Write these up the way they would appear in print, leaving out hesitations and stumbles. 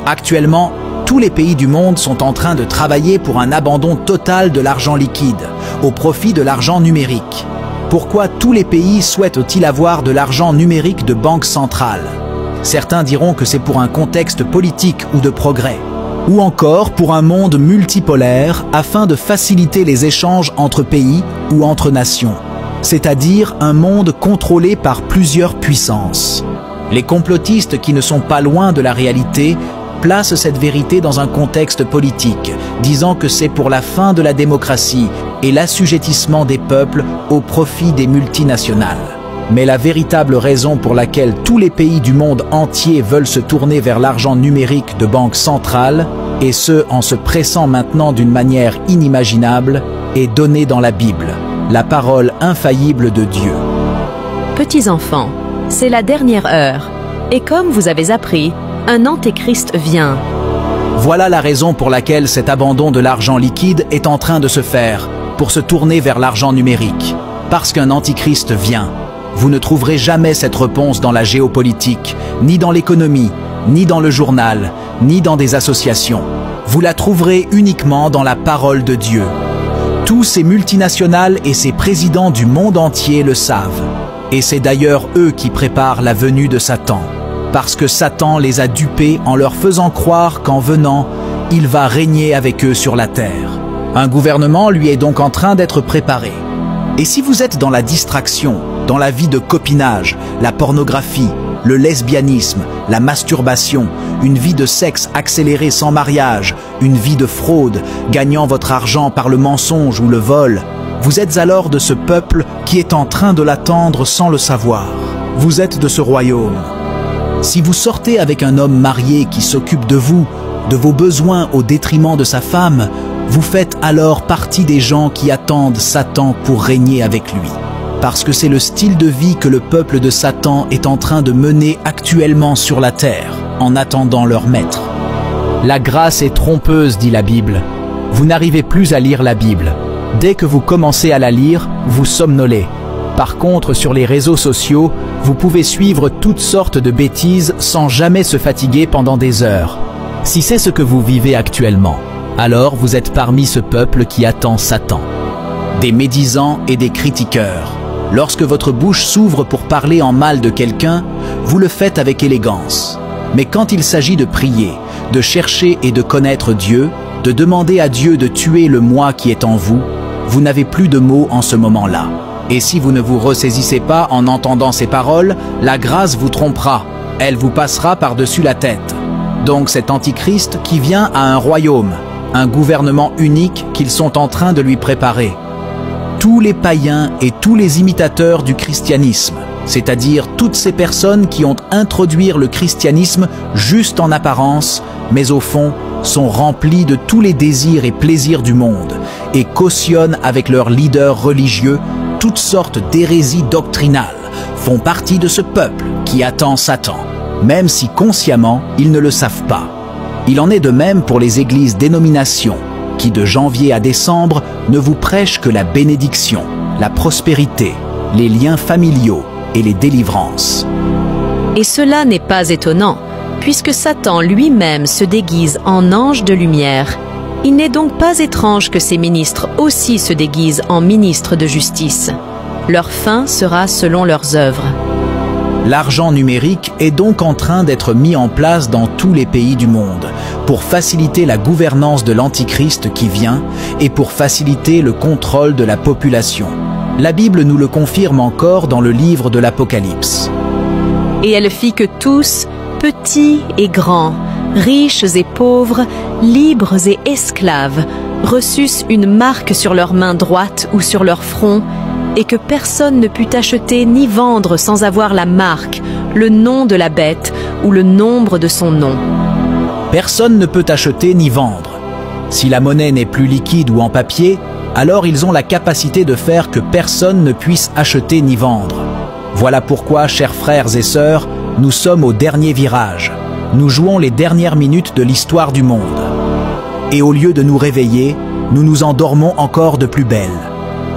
Actuellement, tous les pays du monde sont en train de travailler pour un abandon total de l'argent liquide, au profit de l'argent numérique. Pourquoi tous les pays souhaitent-ils avoir de l'argent numérique de banque centrale? Certains diront que c'est pour un contexte politique ou de progrès, ou encore pour un monde multipolaire afin de faciliter les échanges entre pays ou entre nations, c'est-à-dire un monde contrôlé par plusieurs puissances. Les complotistes qui ne sont pas loin de la réalité placent cette vérité dans un contexte politique, disant que c'est pour la fin de la démocratie et l'assujettissement des peuples au profit des multinationales. Mais la véritable raison pour laquelle tous les pays du monde entier veulent se tourner vers l'argent numérique de banque centrale, et ce en se pressant maintenant d'une manière inimaginable, est donnée dans la Bible, la parole infaillible de Dieu. Petits enfants, c'est la dernière heure, et comme vous avez appris, un antéchrist vient. Voilà la raison pour laquelle cet abandon de l'argent liquide est en train de se faire, pour se tourner vers l'argent numérique. Parce qu'un antichrist vient. Vous ne trouverez jamais cette réponse dans la géopolitique, ni dans l'économie, ni dans le journal, ni dans des associations. Vous la trouverez uniquement dans la parole de Dieu. Tous ces multinationales et ces présidents du monde entier le savent. Et c'est d'ailleurs eux qui préparent la venue de Satan. Parce que Satan les a dupés en leur faisant croire qu'en venant, il va régner avec eux sur la terre. Un gouvernement lui est donc en train d'être préparé. Et si vous êtes dans la distraction, dans la vie de copinage, la pornographie, le lesbianisme, la masturbation, une vie de sexe accéléré sans mariage, une vie de fraude, gagnant votre argent par le mensonge ou le vol, vous êtes alors de ce peuple qui est en train de l'attendre sans le savoir. Vous êtes de ce royaume. Si vous sortez avec un homme marié qui s'occupe de vous, de vos besoins au détriment de sa femme, vous faites alors partie des gens qui attendent Satan pour régner avec lui. Parce que c'est le style de vie que le peuple de Satan est en train de mener actuellement sur la terre, en attendant leur maître. La grâce est trompeuse, dit la Bible. Vous n'arrivez plus à lire la Bible. Dès que vous commencez à la lire, vous somnolez. Par contre, sur les réseaux sociaux, vous pouvez suivre toutes sortes de bêtises sans jamais se fatiguer pendant des heures. Si c'est ce que vous vivez actuellement, alors vous êtes parmi ce peuple qui attend Satan. Des médisants et des critiqueurs. Lorsque votre bouche s'ouvre pour parler en mal de quelqu'un, vous le faites avec élégance. Mais quand il s'agit de prier, de chercher et de connaître Dieu, de demander à Dieu de tuer le moi qui est en vous, vous n'avez plus de mots en ce moment-là. Et si vous ne vous ressaisissez pas en entendant ces paroles, la grâce vous trompera, elle vous passera par-dessus la tête. Donc cet antichrist qui vient a un royaume, un gouvernement unique qu'ils sont en train de lui préparer. Tous les païens et tous les imitateurs du christianisme, c'est-à-dire toutes ces personnes qui ont introduit le christianisme juste en apparence, mais au fond sont remplis de tous les désirs et plaisirs du monde et cautionnent avec leurs leaders religieux toutes sortes d'hérésies doctrinales, font partie de ce peuple qui attend Satan, même si consciemment ils ne le savent pas. Il en est de même pour les églises dénominations, qui de janvier à décembre ne vous prêchent que la bénédiction, la prospérité, les liens familiaux et les délivrances. Et cela n'est pas étonnant, puisque Satan lui-même se déguise en ange de lumière. Il n'est donc pas étrange que ses ministres aussi se déguisent en ministres de justice. Leur fin sera selon leurs œuvres. L'argent numérique est donc en train d'être mis en place dans tous les pays du monde pour faciliter la gouvernance de l'Antichrist qui vient et pour faciliter le contrôle de la population. La Bible nous le confirme encore dans le livre de l'Apocalypse. Et elle fit que tous, petits et grands, riches et pauvres, libres et esclaves, reçussent une marque sur leur main droite ou sur leur front, et que personne ne put acheter ni vendre sans avoir la marque, le nom de la bête ou le nombre de son nom. Personne ne peut acheter ni vendre. Si la monnaie n'est plus liquide ou en papier, alors ils ont la capacité de faire que personne ne puisse acheter ni vendre. Voilà pourquoi, chers frères et sœurs, nous sommes au dernier virage. Nous jouons les dernières minutes de l'histoire du monde. Et au lieu de nous réveiller, nous nous endormons encore de plus belle.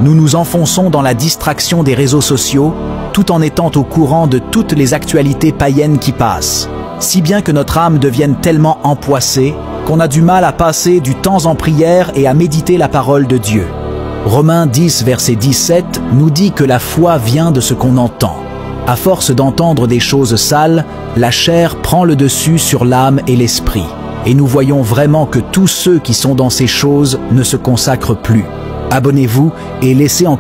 Nous nous enfonçons dans la distraction des réseaux sociaux, tout en étant au courant de toutes les actualités païennes qui passent. si bien que notre âme devienne tellement empoissée qu'on a du mal à passer du temps en prière et à méditer la parole de Dieu. Romains 10, verset 17 nous dit que la foi vient de ce qu'on entend. À force d'entendre des choses sales, la chair prend le dessus sur l'âme et l'esprit. Et nous voyons vraiment que tous ceux qui sont dans ces choses ne se consacrent plus. Abonnez-vous et laissez en